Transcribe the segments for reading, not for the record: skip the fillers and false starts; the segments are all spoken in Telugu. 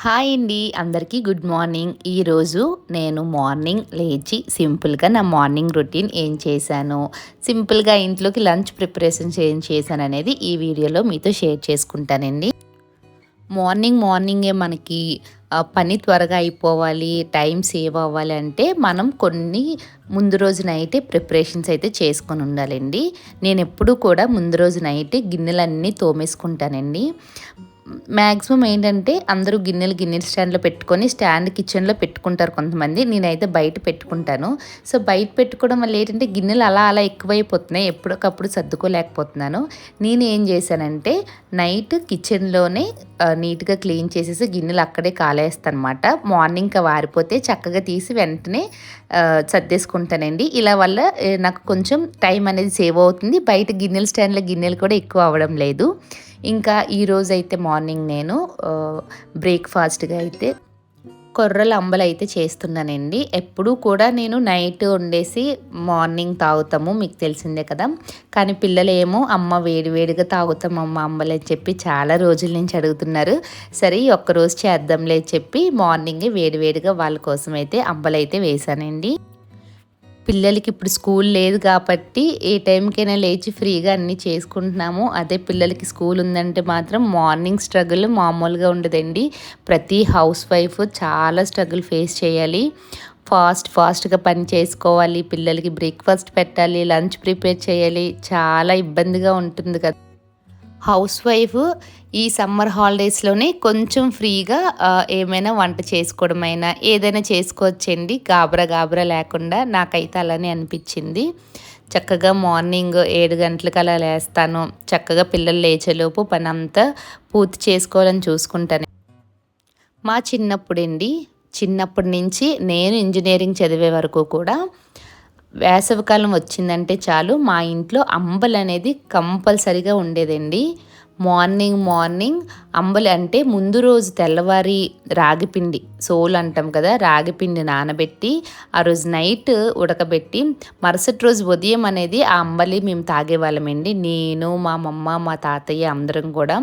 హాయ్ అండి, అందరికీ గుడ్ మార్నింగ్. ఈరోజు నేను మార్నింగ్ లేచి సింపుల్గా నా మార్నింగ్ రొటీన్ ఏం చేశాను, సింపుల్గా ఇంట్లోకి లంచ్ ప్రిపరేషన్స్ ఏం చేశాను అనేది ఈ వీడియోలో మీతో షేర్ చేసుకుంటానండి. మార్నింగే మనకి పని త్వరగా అయిపోవాలి, టైం సేవ్ అవ్వాలి అంటే మనం కొన్ని ముందు రోజు నైటే ప్రిపరేషన్స్ అయితే చేసుకొని ఉండాలండి. నేను ఎప్పుడూ కూడా ముందు రోజు నైటే గిన్నెలన్నీ తోమేసుకుంటానండి. మ్యాక్సిమం ఏంటంటే అందరూ గిన్నెలు స్టాండ్లో పెట్టుకొని స్టాండ్ కిచెన్లో పెట్టుకుంటారు కొంతమంది. నేనైతే బయట పెట్టుకుంటాను. సో బయట పెట్టుకోవడం వల్ల ఏంటంటే గిన్నెలు అలా ఎక్కువైపోతున్నాయి, ఎప్పటికప్పుడు సర్దుకోలేకపోతున్నాను. నేను ఏం చేశానంటే నైట్ కిచెన్లోనే నీట్గా క్లీన్ చేసేసి గిన్నెలు అక్కడే కాలేస్తాను అనమాట. మార్నింగ్ వారిపోతే చక్కగా తీసి వెంటనే సర్దేసుకుంటానండి. ఇలా వల్ల నాకు కొంచెం టైం అనేది సేవ్ అవుతుంది. బయట గిన్నెల స్టాండ్లో గిన్నెలు కూడా ఎక్కువ అవ్వడం లేదు. ఇంకా ఈరోజైతే మార్నింగ్ నేను బ్రేక్ఫాస్ట్గా అయితే కొర్రల అంబలు అయితే చేస్తున్నానండి. ఎప్పుడూ కూడా నేను నైట్ వండేసి మార్నింగ్ తాగుతాము, మీకు తెలిసిందే కదా. కానీ పిల్లలేమో అమ్మ వేడివేడిగా తాగుతాం అమ్మ అంబలు అని చెప్పి చాలా రోజుల నుంచి అడుగుతున్నారు. సరే ఒక్కరోజు చేద్దాంలే చెప్పి మార్నింగే వేడివేడిగా వాళ్ళ కోసం అయితే అంబలు అయితే వేశానండి. పిల్లలకి ఇప్పుడు స్కూల్ లేదు కాబట్టి ఏ టైంకైనా లేచి ఫ్రీగా అన్నీ చేసుకుంటున్నాము. అదే పిల్లలకి స్కూల్ ఉందంటే మాత్రం మార్నింగ్ స్ట్రగుల్ మామూలుగా ఉండదండి. ప్రతి హౌస్ వైఫ్ చాలా స్ట్రగుల్ ఫేస్ చేయాలి. ఫాస్ట్గా పని చేసుకోవాలి, పిల్లలకి బ్రేక్ఫాస్ట్ పెట్టాలి, లంచ్ ప్రిపేర్ చేయాలి, చాలా ఇబ్బందిగా ఉంటుంది కదా. హౌస్ వైఫ్ ఈ సమ్మర్ హాలిడేస్లోనే కొంచెం ఫ్రీగా ఏమైనా వంట చేసుకోవడమైనా ఏదైనా చేసుకోవచ్చండి, గాబరా లేకుండా. నాకైతే అలానే అనిపించింది. చక్కగా మార్నింగ్ 7 గంటలకు అలా లేస్తాను. చక్కగా పిల్లలు లేచేలోపు పని అంతా పూర్తి చేసుకోవాలని చూసుకుంటాను. మా చిన్నప్పటి నుంచి నేను ఇంజనీరింగ్ చదివే వరకు కూడా వేసవికాలం వచ్చిందంటే చాలు మా ఇంట్లో అంబలు అనేది కంపల్సరీగా ఉండేదండి. మార్నింగ్ అంబలి అంటే ముందు రోజు తెల్లవారి రాగిపిండి సోలు అంటాం కదా, రాగిపిండి నానబెట్టి ఆ రోజు నైట్ ఉడకబెట్టి మరుసటి రోజు ఉదయం అనేది ఆ అంబలి మేము తాగేవాళ్ళమండి. నేను, మా అమ్మ, మా తాతయ్య అందరం కూడా.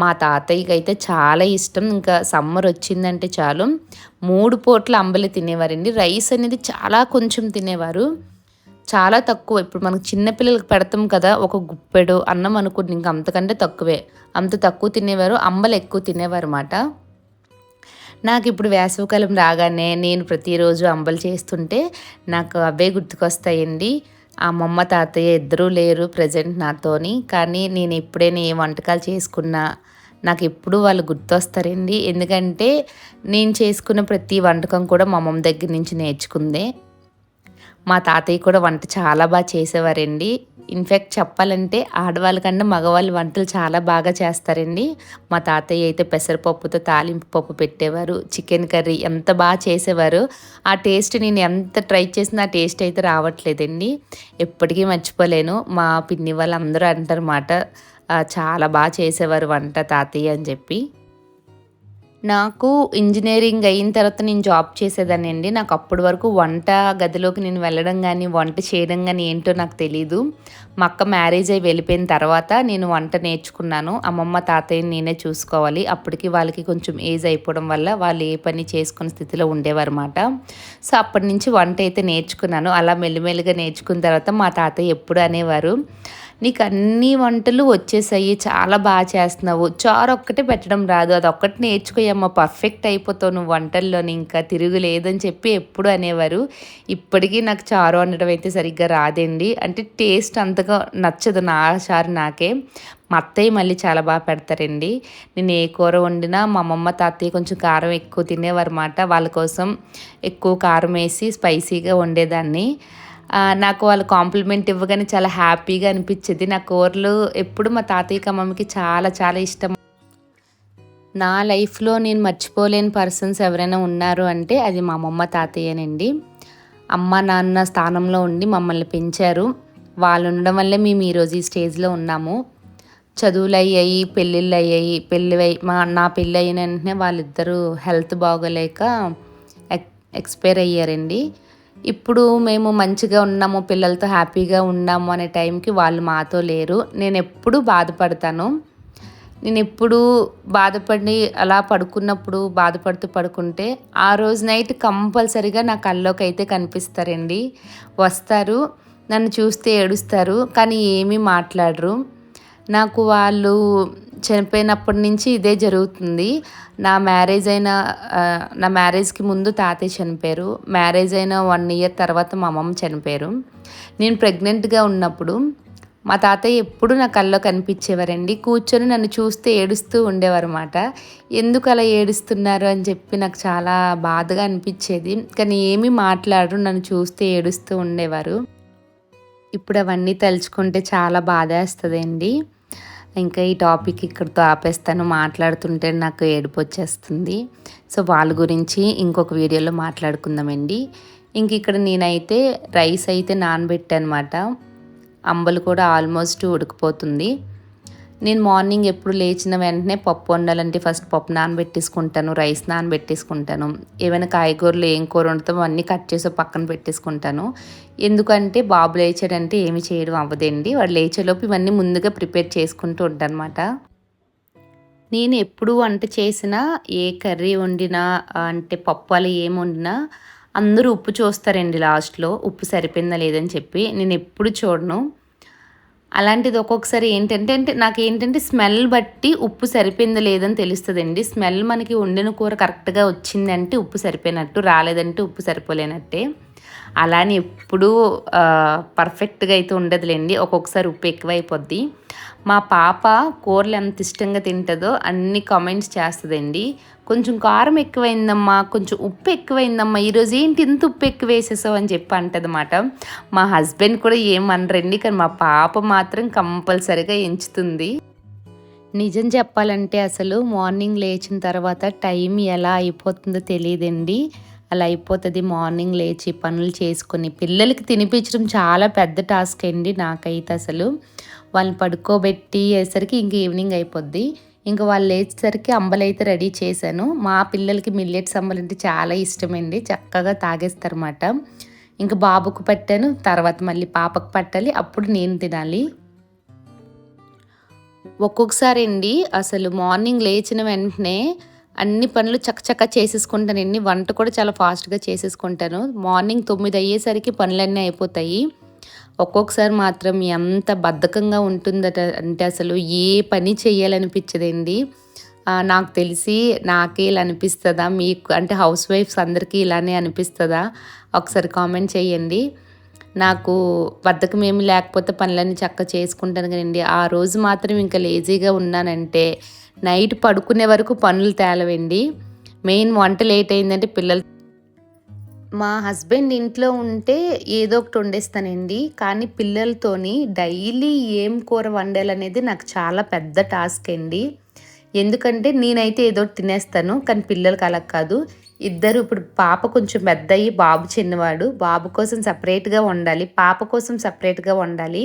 మా తాతయ్యకి అయితే చాలా ఇష్టం. ఇంకా సమ్మర్ వచ్చిందంటే చాలు 3 పూట్ల అంబలి తినేవారండి. రైస్ అనేది చాలా కొంచెం తినేవారు, చాలా తక్కువ. ఇప్పుడు మనకు చిన్నపిల్లలకి పెడతాం కదా, ఒక గుప్పెడు అన్నం అనుకుంటే ఇంక అంతకంటే తక్కువే. అంత తక్కువ తినేవారు, అంబలు ఎక్కువ తినేవారు అన్నమాట. నాకు ఇప్పుడు వేసవికాలం రాగానే నేను ప్రతిరోజు అంబలు చేస్తుంటే నాకు అవే గుర్తుకొస్తాయండి. అమ్మమ్మ తాతయ్య ఇద్దరూ లేరు ప్రజెంట్ నాతోని, కానీ నేను ఎప్పుడైనా ఏ వంటకాలు చేసుకున్నా నాకు ఎప్పుడు వాళ్ళు గుర్తొస్తారండి. ఎందుకంటే నేను చేసుకున్న ప్రతి వంటకం కూడా మా అమ్మమ్మ దగ్గర నుంచి నేర్చుకుందే. మా తాతయ్య కూడా వంట చాలా బాగా చేసేవారండి. ఇన్ఫ్యాక్ట్ చెప్పాలంటే ఆడవాళ్ళకన్నా మగవాళ్ళు వంటలు చాలా బాగా చేస్తారండి. మా తాతయ్య అయితే పెసరపప్పుతో తాలింపు పప్పు పెట్టేవారు, చికెన్ కర్రీ ఎంత బాగా చేసేవారు. ఆ టేస్ట్ నేను ఎంత ట్రై చేసినా ఆ టేస్ట్ అయితే రావట్లేదండి. ఎప్పటికీ మర్చిపోలేను. మా పిన్ని వాళ్ళందరూ అంటారన్నమాట, చాలా బాగా చేసేవారు వంట తాతయ్య అని చెప్పి. నాకు ఇంజినీరింగ్ అయిన తర్వాత నేను జాబ్ చేసేదాన్నండి. నాకు అప్పటి వరకు వంట గదిలోకి నేను వెళ్ళడం గానీ, వంట చేయడం గానీ ఏంటో నాకు తెలీదు. మా అక్క మ్యారేజ్ అయ్యి వెళ్ళిపోయిన తర్వాత నేను వంట నేర్చుకున్నాను. అమ్మమ్మ, తాతయ్యని నేనే చూసుకోవాలి. అప్పటికి వాళ్ళకి కొంచెం ఏజ్ అయిపోవడం వల్ల వాళ్ళు ఏ పని చేసుకునే స్థితిలో ఉండేవారన్నమాట. సో అప్పటి నుంచి వంట అయితే నేర్చుకున్నాను. అలా మెల్లిమెల్లిగా నేర్చుకున్న తర్వాత మా తాతయ్య ఎప్పుడు అనేవారు, నీకు అన్ని వంటలు వచ్చేసాయి, చాలా బాగా చేస్తున్నావు, చారు ఒక్కటే పెట్టడం రాదు, అదొక్కటి నేర్చుకోయమ్మా, పర్ఫెక్ట్ అయిపోతావు నువ్వు వంటల్లోని, ఇంకా తిరుగులేదని చెప్పి ఎప్పుడు అనేవారు. ఇప్పటికీ నాకు చారు వండడం అయితే సరిగ్గా రాదండి. అంటే టేస్ట్ అంతగా నచ్చదు నా చారు నాకే. మా అత్తయ్య మళ్ళీ చాలా బాగా పెడతారండి. నేను ఏ కూర వండినా మా అమ్మమ్మ తాతయ్య కొంచెం కారం ఎక్కువ తినేవారన్నమాట. వాళ్ళ కోసం ఎక్కువ కారం వేసి స్పైసీగా వండేదాన్ని. నాకు వాళ్ళు కాంప్లిమెంట్ ఇవ్వగానే చాలా హ్యాపీగా అనిపించేది. నా కూరలు ఎప్పుడు మా తాతయ్యకి, అమ్మమ్మకి చాలా చాలా ఇష్టం. నా లైఫ్లో నేను మర్చిపోలేని పర్సన్స్ ఎవరైనా ఉన్నారు అంటే అది మా అమ్మమ్మ తాతయ్యనండి. అమ్మ నాన్న స్థానంలో ఉండి మమ్మల్ని పెంచారు. వాళ్ళు ఉండడం వల్లే మేము ఈరోజు ఈ స్టేజ్లో ఉన్నాము. చదువులు అయ్యాయి, పెళ్ళిళ్ళు అయ్యాయి. నా పెళ్ళి అయిన వెంటనే వాళ్ళిద్దరూ హెల్త్ బాగోలేక ఎక్స్పైర్ అయ్యారండి. ఇప్పుడు మేము మంచిగా ఉన్నాము, పిల్లలతో హ్యాపీగా ఉన్నాము అనే టైంకి వాళ్ళు మాతో లేరు. నేను ఎప్పుడూ బాధపడతాను. నేనెప్పుడూ బాధపడి అలా పడుకున్నప్పుడు బాధపడుతూ పడుకుంటే, ఆ రోజు నైట్ కంపల్సరీగా నా కల్లోకైతే కనిపిస్తారండి. వస్తారు, నన్ను చూస్తే ఏడుస్తారు, కానీ ఏమీ మాట్లాడరు. నాకు వాళ్ళు చనిపోయినప్పటి నుంచి ఇదే జరుగుతుంది. నా మ్యారేజ్‌కి ముందు తాతయ్య చనిపోయారు. మ్యారేజ్ అయిన 1 ఇయర్ తర్వాత మా అమ్మమ్మ చనిపోయారు. నేను ప్రెగ్నెంట్‌గా ఉన్నప్పుడు మా తాతయ్య ఎప్పుడు నా కల్లో కనిపించేవారండి. కూర్చొని నన్ను చూస్తే ఏడుస్తూ ఉండేవారుమాట. ఎందుకు అలా ఏడుస్తున్నారు అని చెప్పి నాకు చాలా బాధగా అనిపించేది. కానీ ఏమీ మాట్లాడరు. నన్ను చూస్తే ఏడుస్తూ ఉండేవారు. ఇప్పుడు అవన్నీ తలుచుకుంటే చాలా బాధేస్తదండి. ఇంకా ఈ టాపిక్ ఇక్కడితో ఆపేస్తాను. మాట్లాడుతుంటే నాకు ఏడుపొచ్చేస్తుంది. సో, వాళ్ళ గురించి ఇంకొక వీడియోలో మాట్లాడుకుందామండి. ఇంక ఇక్కడ నేనైతే రైస్ అయితే నానబెట్టానమాట. అంబలి కూడా ఆల్మోస్ట్ ఉడికిపోతుంది. నేను మార్నింగ్ ఎప్పుడు లేచిన వెంటనే పప్పు వండాలంటే ఫస్ట్ పప్పు నానబెట్టేసుకుంటాను, రైస్ నానబెట్టేసుకుంటాను. ఏమైనా కాయగూరలు ఏం కూర వండుతామో అన్నీ కట్ చేసి పక్కన పెట్టేసుకుంటాను. ఎందుకంటే బాబు లేచాడంటే ఏమి చేయడం అవ్వదండి. వాడు లేచేలోపు ఇవన్నీ ముందుగా ప్రిపేర్ చేసుకుంటూ ఉంటానమాట. నేను ఎప్పుడు వంట చేసినా, ఏ కర్రీ వండినా అంటే పప్పు అలా ఏం వండినా అందరూ ఉప్పు చూస్తారండి లాస్ట్‌లో. ఉప్పు సరిపోయిందా లేదని చెప్పి. నేను ఎప్పుడు చూడను. అలాంటిది ఒక్కొక్కసారి నాకేంటంటే స్మెల్ బట్టి ఉప్పు సరిపోయిందో లేదని తెలుస్తదండి. స్మెల్ మనకి వండిన కూర కరెక్ట్‌గా వచ్చిందంటే ఉప్పు సరిపోయినట్టు, రాలేదంటే ఉప్పు సరిపోలేనట్టే. అలా అని ఎప్పుడూ పర్ఫెక్ట్‌గా అయితే ఉండదులెండి. ఒక్కొక్కసారి ఉప్పు ఎక్కువైపోద్ది. మా పాప కూరలు ఎంత ఇష్టంగా తింటదో అన్ని కామెంట్స్ చేస్తదండి. కొంచెం కారం ఎక్కువైందమ్మా, కొంచెం ఉప్పు ఎక్కువైందమ్మా, ఈరోజు ఏంటి ఇంత ఉప్పు ఎక్కువేసేసావు అని చెప్పి అంటదన్నమాట. మా హస్బెండ్ కూడా ఏమనరండి. కానీ మా పాప మాత్రం కంపల్సరీగా ఎంచుతుంది. నిజం చెప్పాలంటే అసలు మార్నింగ్ లేచిన తర్వాత టైం ఎలా అయిపోతుందో తెలియదండి. అలా అయిపోతది. మార్నింగ్ లేచి పనులు చేసుకొని పిల్లలకి తినిపించడం చాలా పెద్ద టాస్క్ అండి నాకైతే అసలు. వాళ్ళని పడుకోబెట్టేసరికి ఇంక ఈవినింగ్ అయిపోద్ది. ఇంక వాళ్ళు లేచేసరికి అంబలైతే రెడీ చేశాను. మా పిల్లలకి మిల్లెట్స్ అంబలంటే చాలా ఇష్టమండి. చక్కగా తాగేస్తారన్నమాట. ఇంక బాబుకు పట్టాను. తర్వాత మళ్ళీ పాపకు పట్టాలి. అప్పుడు నేను తినాలి. ఒక్కొక్కసారి అండి అసలు మార్నింగ్ లేచిన వెంటనే అన్ని పనులు చకచకా చేసేసుకుంటానండి. వంట కూడా చాలా ఫాస్ట్‌గా చేసేసుకుంటాను. మార్నింగ్ 9 అయ్యేసరికి పనులన్నీ అయిపోతాయి. ఒక్కొక్కసారి మాత్రం ఎంత బద్ధకంగా ఉంటుందట అంటే అసలు ఏ పని చెయ్యాలనిపించదండి. నాకు తెలిసి నాకే ఇలా అనిపిస్తదా? మీకు అంటే హౌస్ వైఫ్స్ అందరికీ ఇలానే అనిపిస్తదా? ఒకసారి కామెంట్ చేయండి. నాకు బద్ధకం ఏమి లేకపోతే పనులన్నీ చక్కగా చేసుకుంటాను కానండి, ఆ రోజు మాత్రం ఇంకా లేజీగా ఉన్నానంటే నైట్ పడుకునే వరకు పనులు తేలవండి. మెయిన్ వంట లేట్ అయిందంటే మా హస్బెండ్ ఇంట్లో ఉంటే ఏదో ఒకటి వండేస్తానండి. కానీ పిల్లలతోని డైలీ ఏం కూర వండాలనేది నాకు చాలా పెద్ద టాస్క్ అండి. ఎందుకంటే నేనైతే ఏదో ఒకటి తినేస్తాను. కానీ పిల్లలకి అలా కాదు. ఇద్దరు ఇప్పుడు పాప కొంచెం పెద్దయ్యి, బాబు చిన్నవాడు. బాబు కోసం సెపరేట్‌గా వండాలి. పాప కోసం సెపరేట్‌గా వండాలి.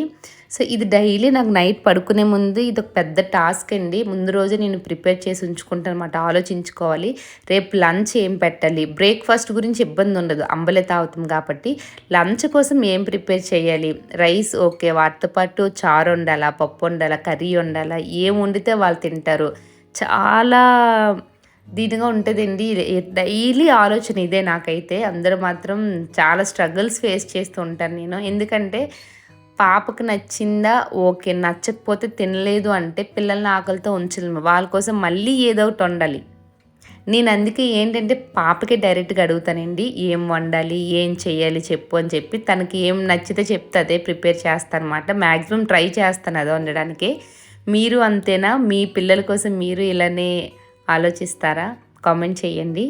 సో, ఇది డైలీ నాకు నైట్ పడుకునే ముందు ఇదొక పెద్ద టాస్క్ అండి. ముందు రోజే నేను ప్రిపేర్ చేసి ఉంచుకుంటానన్నమాట. ఆలోచించుకోవాలి. రేపు లంచ్ ఏం పెట్టాలి? బ్రేక్‌ఫాస్ట్ గురించి ఇబ్బంది ఉండదు. అంబలే తాగుతాం కాబట్టి. లంచ్ కోసం ఏం ప్రిపేర్ చేయాలి? Rice okay. వాటితో పాటు చారు వండాలా? పప్పు వండాలా? కర్రీ వండాలా? ఏం వండితే వాళ్ళు తింటారు? చాలా దీనిగా ఉంటదండి. డైలీ ఆలోచన ఇదే నాకైతే. అందరూ మాత్రం చాలా స్ట్రగుల్స్ ఫేస్ చేస్తూ ఉంటాను నేను. ఎందుకంటే పాపకు నచ్చిందా ఓకే. నచ్చకపోతే తినలేదు అంటే పిల్లల్ని ఆకలితో ఉంచలేము. వాళ్ళ కోసం మళ్ళీ ఏదో ఒకటి వండాలి. నేను అందుకే ఏంటంటే పాపకే డైరెక్ట్‌గా అడుగుతానండి. ఏం వండాలి? ఏం చేయాలి చెప్పు అని చెప్పి. తనకి ఏం నచ్చితే చెప్తే అదే ప్రిపేర్ చేస్తానన్నమాట. మాక్సిమం ట్రై చేస్తాను అది వండడానికే. మీరు అంతేనా? మీ పిల్లల కోసం మీరు ఇలానే ఆలోచిస్తారా? కామెంట్ చేయండి.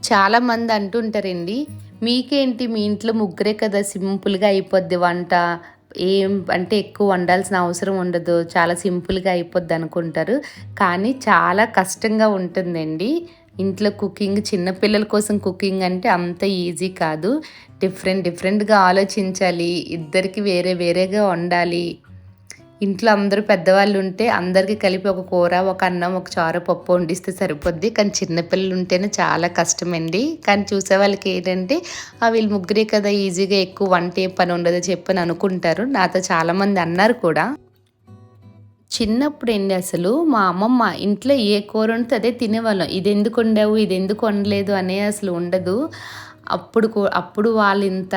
చాలామంది అంటుంటారండి, మీకేంటి మీ ఇంట్లో ముగ్గురే కదా సింపుల్‌గా అయిపోద్ది వంట. ఏం అంటే ఎక్కువ వండాల్సిన అవసరం ఉండదు. చాలా సింపుల్‌గా అయిపోద్ది అనుకుంటారు. కానీ చాలా కష్టంగా ఉంటుందండి. ఇంట్లో కుకింగ్ చిన్న పిల్లల కోసం కుకింగ్ అంటే అంత ఈజీ కాదు. డిఫరెంట్‌గా ఆలోచించాలి. ఇద్దరికి వేరే వేరేగా వండాలి. ఇంట్లో అందరూ పెద్దవాళ్ళుంటే అందరికీ కలిపి ఒక కూర, ఒక అన్నం, ఒక చారు, పప్పు వండిస్తే సరిపోద్ది. కానీ చిన్న పిల్లలుంటేనే చాలా కష్టమండి. కానీ చూసేవాళ్ళకి ఏంటంటే వీళ్ళు ముగ్గురే కదా ఈజీగా ఎక్కువ వంట ఏం పని ఉండదు చెప్పని అనుకుంటారు. నాతో చాలామంది అన్నారు కూడా. చిన్నప్పుడండి అసలు మా అమ్మమ్మ ఇంట్లో ఏ కూర వండితే అదే తినేవాళ్ళం. ఇదెందుకు వండావు? ఇదెందుకు వండలేదు అనే అసలు ఉండదు. అప్పుడు వాళ్ళింత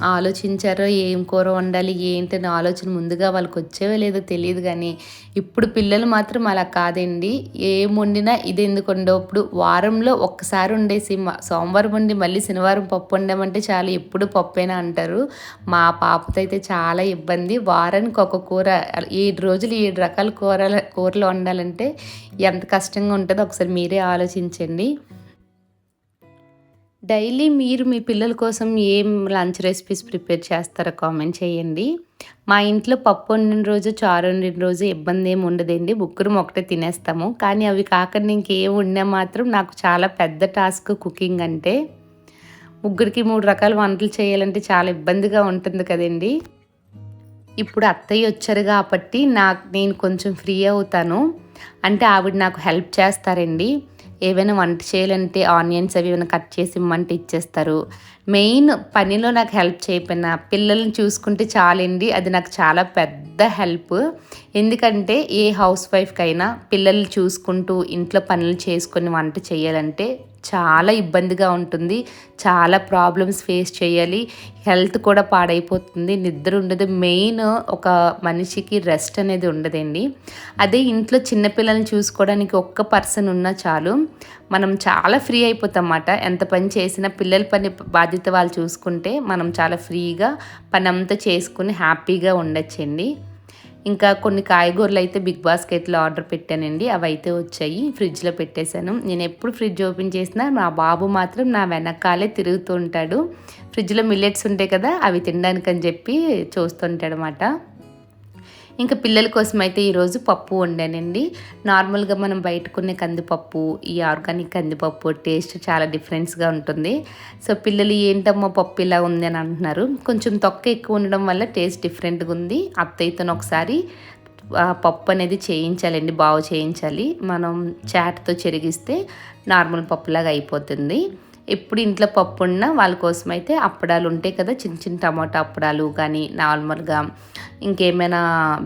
ఆలోచించారో ఏం కూర వండాలి, ఏంటని ఆలోచన ముందుగా వాళ్ళకొచ్చేవో లేదో తెలీదు గానీ, ఇప్పుడు పిల్లలు మాత్రం అలా కాదండి. ఏం వండినా ఇదెందుకు వండావు? ఇప్పుడు వారంలో ఒక్కసారి వండేసి సోమవారం వండి మళ్ళీ శనివారం పప్పు వండామంటే చాలు ఎప్పుడు పప్పేనా అంటారు. మా పాపతో అయితే చాలా ఇబ్బంది. వారానికి ఒక కూర 7 రోజులు 7 రకాల కూరలు వండాలంటే ఎంత కష్టంగా ఉంటదో ఒకసారి మీరే ఆలోచించండి. డైలీ మీరు మీ పిల్లల కోసం ఏం లంచ్ రెసిపీస్ ప్రిపేర్ చేస్తారో కామెంట్ చేయండి. మా ఇంట్లో పప్పు వండిన రోజు, చారు వండిన రోజు ఇబ్బంది ఏమి ఉండదండి. ముగ్గురం ఒకటే తినేస్తాము. కానీ అవి కాకుండా ఇంకేం వండినా మాత్రం నాకు చాలా పెద్ద టాస్క్ కుకింగ్ అంటే. ముగ్గురికి 3 రకాల వంటలు చేయాలంటే చాలా ఇబ్బందిగా ఉంటుంది కదండీ! ఇప్పుడు అత్తయ్య వచ్చారు కాబట్టి నేను కొంచెం ఫ్రీ అవుతాను. అంటే ఆవిడ నాకు హెల్ప్ చేస్తారండి. ఏవైనా వంట చేయాలంటే ఆనియన్స్ అవి ఏమైనా కట్ చేసి ఇమ్మంటే ఇచ్చేస్తారు. మెయిన్ పనిలో నాకు హెల్ప్ చేయకపోయినా పిల్లల్ని చూసుకుంటే చాలండి. అది నాకు చాలా పెద్ద హెల్ప్. ఎందుకంటే ఏ హౌస్ వైఫ్‌కైనా పిల్లల్ని చూసుకుంటూ ఇంట్లో పనులు చేసుకొని వంట చేయాలంటే చాలా ఇబ్బందిగా ఉంటుంది. చాలా ప్రాబ్లమ్స్ ఫేస్ చేయాలి. హెల్త్ కూడా పాడైపోతుంది. నిద్ర ఉండదు. మెయిన్ ఒక మనిషికి రెస్ట్ అనేది ఉండదండి. అదే ఇంట్లో చిన్న పిల్లల్ని చూసుకోవడానికి ఒక్క పర్సన్ ఉన్నా చాలు. మనం చాలా ఫ్రీ అయిపోతామన్నమాట. ఎంత పని చేసినా పిల్లల పని బాధ్యత వాళ్ళు చూసుకుంటే మనం చాలా ఫ్రీగా పనంతా చేసుకొని హ్యాపీగా ఉండొచ్చండి. ఇంకా కొన్ని కాయగూరలు అయితే బిగ్ బాస్కెట్‌లో ఆర్డర్ పెట్టానండి. అవైతే వచ్చాయి. ఫ్రిడ్జ్‌లో పెట్టేశాను. నేను ఎప్పుడు ఫ్రిడ్జ్ ఓపెన్ చేసినా మా బాబు మాత్రం నా వెనకాలే తిరుగుతూ ఉంటాడు. ఫ్రిడ్జ్‌లో మిల్లెట్స్ ఉంటాయి కదా! అవి తినడానికని చెప్పి చూస్తుంటాడనమాట. ఇంకా పిల్లల కోసం అయితే ఈరోజు పప్పు వండానండి. నార్మల్‌గా మనం బయట కొనే కందిపప్పు, ఈ ఆర్గానిక్ కందిపప్పు టేస్ట్ చాలా డిఫరెన్స్‌గా ఉంటుంది. సో పిల్లలు ఏంటమ్మా పప్పు ఇలా ఉంది అని అంటున్నారు. కొంచెం తొక్క ఎక్కువ ఉండడం వల్ల టేస్ట్ డిఫరెంట్‌గా ఉంది. అత్తయ్యతోని ఒకసారి పప్పు అనేది చేయించాలండి. బాగు చేయించాలి. మనం చాట్‌తో చెరిగిస్తే నార్మల్ పప్పులాగా అయిపోతుంది. ఎప్పుడు ఇంట్లో పప్పు వండినా వాళ్ళ కోసమైతే అప్పడాలు ఉంటాయి కదా! చిన్న చిన్న టమాటా అప్పడాలు కానీ నార్మల్‌గా ఇంకేమైనా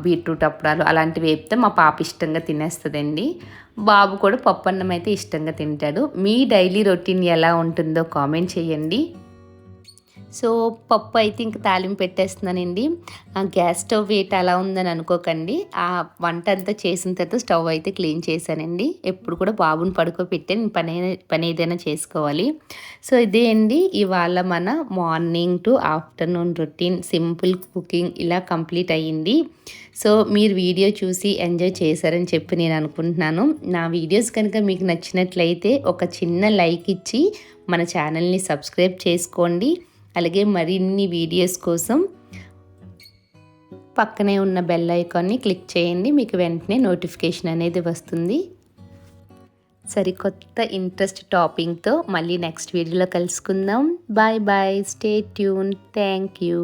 బీట్రూట్ అప్పడాలు అలాంటివి వేపితే మా పాప ఇష్టంగా తినేస్తదండి. బాబు కూడా పప్పన్నం అయితే ఇష్టంగా తింటాడు. మీ డైలీ రొటీన్ ఎలా ఉంటుందో కామెంట్ చేయండి. సో పప్పు అయితే ఇంక తాలింపు పెట్టేస్తున్నానండి. గ్యాస్ స్టవ్ వెయిట్ అలా ఉందని అనుకోకండి. ఆ వంట అంతా చేసిన తర్వాత స్టవ్ అయితే క్లీన్ చేశానండి. ఎప్పుడు కూడా బాబుని పడుకోబెట్టే నేను పని ఏదైనా చేసుకోవాలి. సో ఇదే అండి ఇవాళ మన morning to afternoon routine simple cooking ఇలా కంప్లీట్ అయ్యింది. సో మీరు వీడియో చూసి ఎంజాయ్ చేశారని చెప్పి నేను అనుకుంటున్నాను. నా వీడియోస్ కనుక మీకు నచ్చినట్లయితే ఒక చిన్న లైక్ ఇచ్చి మన ఛానల్ని సబ్స్క్రైబ్ చేసుకోండి. అలాగే మరిన్ని వీడియోస్ కోసం పక్కనే ఉన్న బెల్ ఐకాన్ని క్లిక్ చేయండి. మీకు వెంటనే నోటిఫికేషన్ అనేది వస్తుంది. సరికొత్త ఇంట్రెస్ట్ టాపిక్తో మళ్ళీ నెక్స్ట్ వీడియోలో కలుసుకుందాం. Bye bye. Stay tune. Thank you.